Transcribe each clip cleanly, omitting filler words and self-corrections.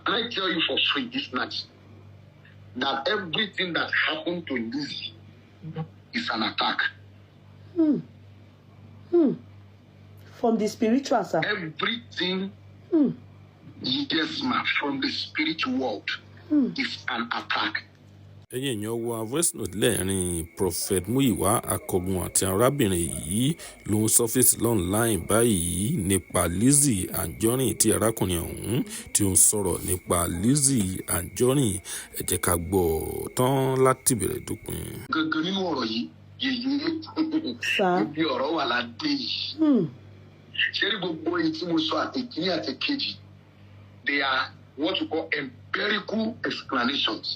Can I tell you for free this night that everything that happened to Lizzy is an attack? From the spiritual side. Everything, yes, ma'am, from the spiritual world is an attack. ẹ̀yin èèyàn wa voice note lẹ́ẹ̀rin prophet Múyìwá Akógun àti arábìnrin yìí ló ń sọ́fíìsì online báyìí nípa Lizzy Anjorin tí arákùnrin ọ̀hún tí ó ń sọ̀rọ̀ nípa Lizzy Anjorin ẹ jẹ́ ká gbọ́ tán láti bẹ̀rẹ̀ dópin. Gangan nínú ọ̀rọ̀ yìí yèyé ibi ọ̀rọ̀ wà ládé yìí. Ṣé rí gbogbo èyí tí mo sọ àtẹ̀kíní àtẹ̀kejì, they are what we call empirical explanations.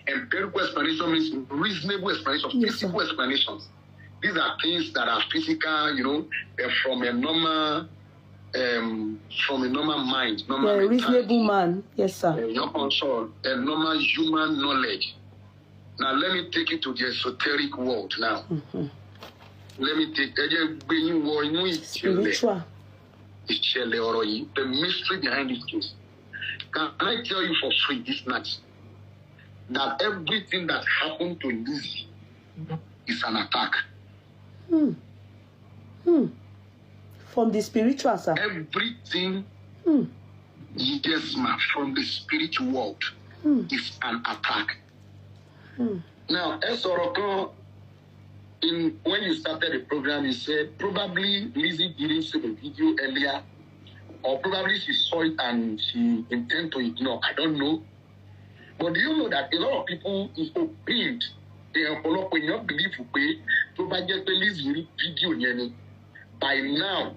Empirical explanation means reasonable explanations, physical explanations. These are things that are physical, you know, from a normal mind, normal reasonable man. Yes, sir. Also a normal human knowledge. Now let me take it to the esoteric world now. Let me take spiritual. The mystery behind this case. Can I tell you for free this night that everything that happened to Lizzy is an attack? From the spiritual side. Everything, yes, ma'am, from the spiritual world is an attack. Now, Esorokan, when you started the program, you said probably Lizzy didn't see the video earlier, or probably she saw it and she intended to ignore. I don't know. But do you know that a lot of people is opined, they have not believe to budget the Lizzy video by now,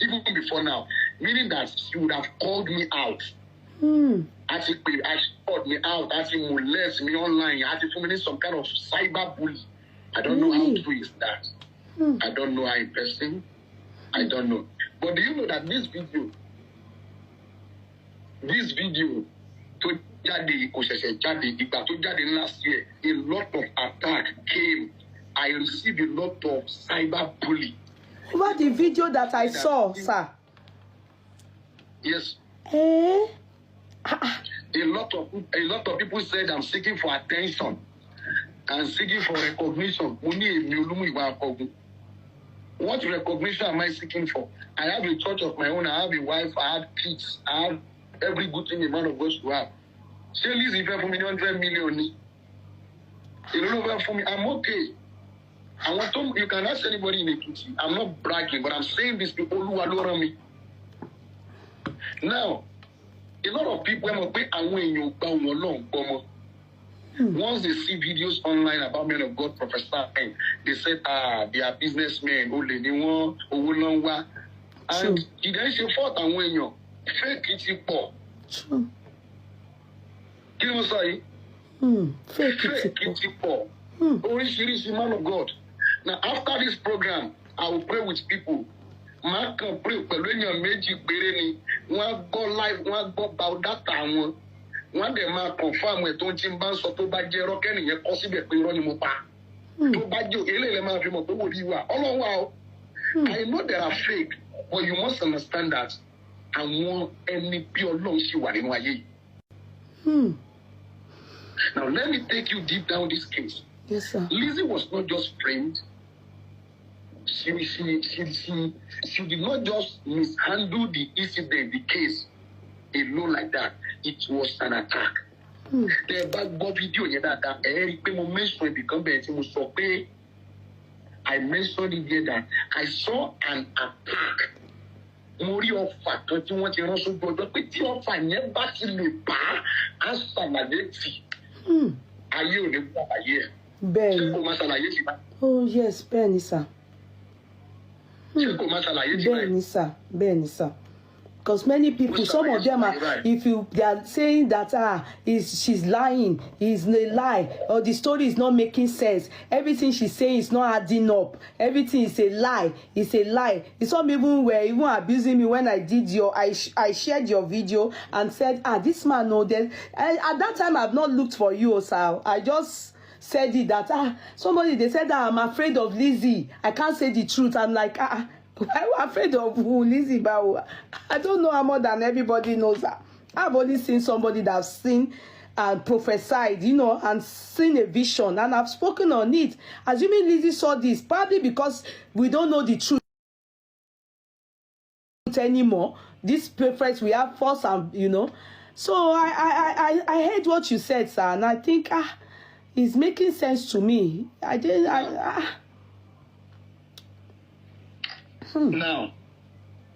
even before now, meaning that she would have called me out. As she called me out, as she molest me online, as she put me some kind of cyber bully. I don't know how true is that. I don't know how interesting. I don't know. But do you know that this video to Jadi last year, a lot of attack came. I received a lot of cyber bully. Over the video that I saw, sir. Yes. A lot of people said I'm seeking for attention and seeking for recognition. What recognition am I seeking for? I have a church of my own. I have a wife. I have kids. I have every good thing a man of God should have. Say, Lizzy, if for me 100 million, you don't know for me. I'm okay. I want to. You can ask anybody in the kitchen. I'm not bragging, but I'm saying this to people who are around me. Now, a lot of people once they see videos online about men of God prophesying, they said, they are businessmen, and he then say fault and when you fake it poor. You know what I'm saying? Fake it poor. Serious man of God. Now after this program, I will pray with people. Mark can pray one go live, one go about that time. One day ma confirm with don't chimban so to bad jero kenny ye possible pe ro ni mo pa. To bad jo elele ma fi mo pe wo bi wa. Olorun wa. I know they are fake, but you must understand that I want any pure long she wa nínú ayé. Now let me take you deep down this case. Yes, sir. Lizzy was not just framed. She did not just mishandle the incident, the case alone like that. It was an attack. The back video I mentioned it here that I saw an attack. Mori offer kan tí wọ́n ti rán sójú ọjọ́ pé tí offer yẹn bá ti lè bá a ṣàlàyé tì. Ayé ò ní gbọ́ àyè ẹ̀. Bẹ́ẹ̀ni. Ṣé kò máa ṣàlàyé tì bá? Oh yes, bẹ́ẹ̀ni sir. Ṣé kò máa ṣàlàyé tì bá? Bẹ́ẹ̀ni sir, bẹ́ẹ̀ni sir. Because many people, some of them are, they are saying that she's lying, is a lie, or the story is not making sense. Everything she's saying is not adding up. Everything is a lie. It's a lie. Some people were even abusing me when I did I shared your video and said, this man know that. At that time, I've not looked for you, sir. I just said it that somebody they said that I'm afraid of Lizzy. I can't say the truth. I'm like Why we're afraid of who? Lizzy Bao. I don't know her more than everybody knows her. I've only seen somebody that's seen and prophesied, you know, and seen a vision, and I've spoken on it. Assuming Lizzy saw this, probably because we don't know the truth anymore. This preference we have false, and you know. So I heard what you said, sir, and I think it's making sense to me. Now,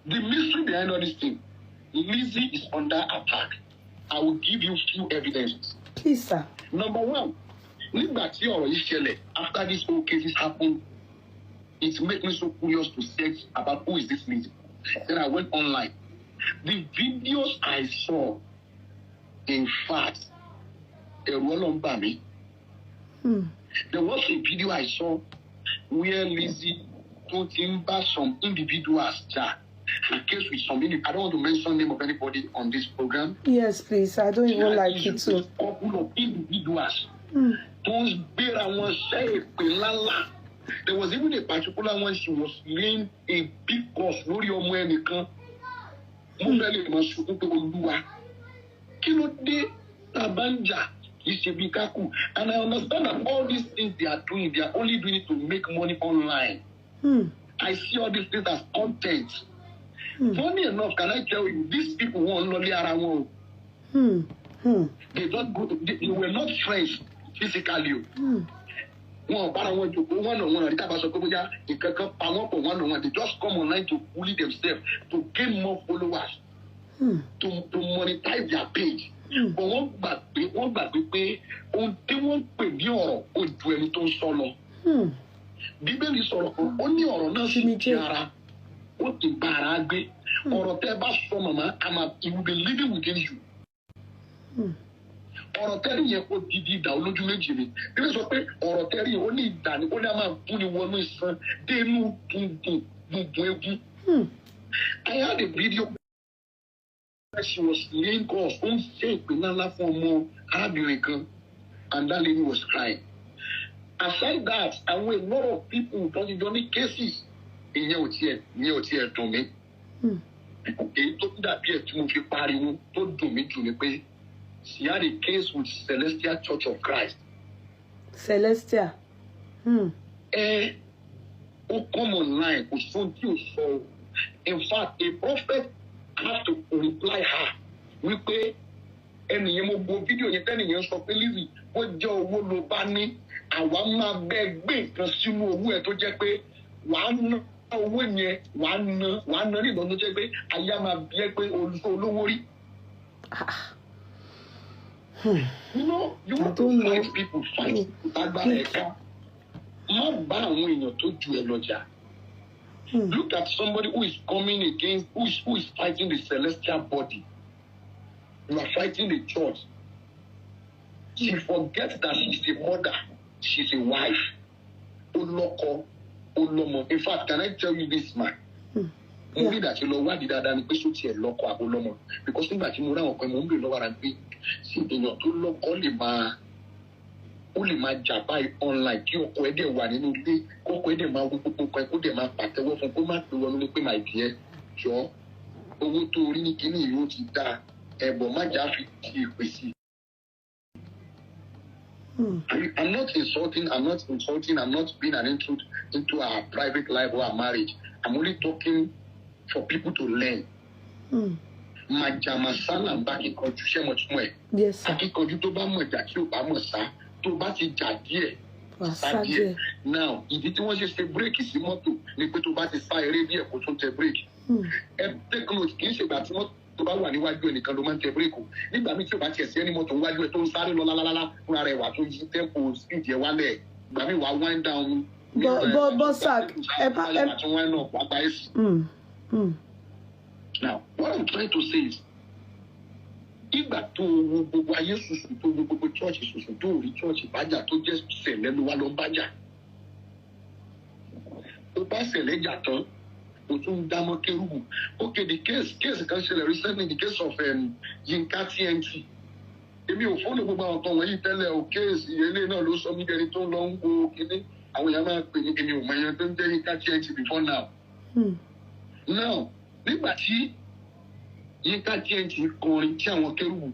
the mystery behind all this thing, Lizzy is under attack. I will give you few evidences. Please, sir. Number one, after these whole cases happened, it made me so curious to search about who is this Lizzy. Then I went online. The videos I saw, in fact, there was a video I saw where Lizzy told him about some individuals that in case with some, I don't want to mention the name of anybody on this program. Yes, please. I don't even like it too. A couple of individuals. There was even a particular one, she was laying a big course. And I understand that all these things they are doing, they are only doing it to make money online. I see all these things as content. Funny enough, can I tell you, these people won't only around. They don't go. They were not friends physically. They just come online to bully themselves, to gain more followers, to monetize their page. But one back they won't pay the or do anything solo. Bíbélì sọ̀rọ̀ kan, ó ní ọ̀rọ̀ náà sì ti ara, ó ti bá ara gbé. Ọ̀rọ̀ tẹ́ bá sọ màmá, it will be living within you. Ọ̀rọ̀ tẹ́rí yẹn ó di ìdá olójú méjì ni. Bíbélì sọ pé ọ̀rọ̀ tẹ́rí yẹn ó ní ìdá ni, ó ní a máa bú ni wọnú ìsan dé inú gbùngbùn egun. I had a video where she was laying calls, ó ń ṣe ìpínlẹ̀ ńlá fún ọmọ arábìnrin kan, and that lady was crying. Aside that, a lot of people don't need cases. In your tear to me. She had a case with Celestial Church of Christ. Celestial. Come online. In fact, a prophet has to reply her. We pay any video you telling you so Lizzy, what your will banning. Àwa máa bẹ gbé nǹkan sínú owó ẹ tó jẹ́ pé wàá ná owó yẹn wàá ná nígbà tó jẹ́ pé ayé máa bí ẹ pé olówó rí. You want to fight people fight agbára ẹ̀ka. Má bá àwọn èèyàn tó ju ẹ lọ jà. Look at somebody who is coming against, who is fighting the celestial body. You are fighting the church. She forgets that she's a mother. She's a wife. Oloko, Olomo. In fact, can I tell you this, man? Only that you know why did I question to Loko Abolomo? Because in that you know when we know what I'm doing, see in your two look only my jabai online. You go there one in the go there, my go there, my pattern from Oma to one look my dear. Joe, over to Rini Kini, you did that, and Boma Jaffi, we see. I'm not insulting, I'm not being an intrude into our private life or our marriage. I'm only talking for people to learn. Majamasala back in confusion much more. Yes, sir. Now, if it was just a break, it's the motto. You put to bat is fire, maybe a control break. And take note, in about what. To bá wà níwájú ẹnìkan ló máa ń tẹ bíréèkù nígbà míì tí o bá tiẹ̀ sí ẹni mọ́tò níwájú ẹ tó ń sáré lọ lálálálá fúnra rẹ̀ wà tó yí tempo speed yẹn wálẹ̀ ìgbà míì wà wind down. Bọ́sàk ẹ bá wind up àgbà ẹ̀sì. Now what I'm trying to say is ìgbà tó wo gbogbo ayé ṣùṣù tó wo gbogbo church ṣùṣù tó rí church ìbájà tó jẹ́ sẹ̀lẹ̀ ló wá ló ń bájà. Ó bá sẹ̀lẹ̀ jà tán. Okay, the case can share recently the case of Yinka TNT. Èmi ò fọ́nà gbogbo àwọn kan wọ̀nyí tẹ́lẹ̀ o case ìyẹlé náà ló sọ mí dẹni tó ń lọ ń go kíní àwọn èèyàn máa pè ní èmi ò mọ ẹyẹ tó ń jẹ́ Yinka TNT before now. Now nígbà tí Yínká TNT kọrin tí àwọn kérúbù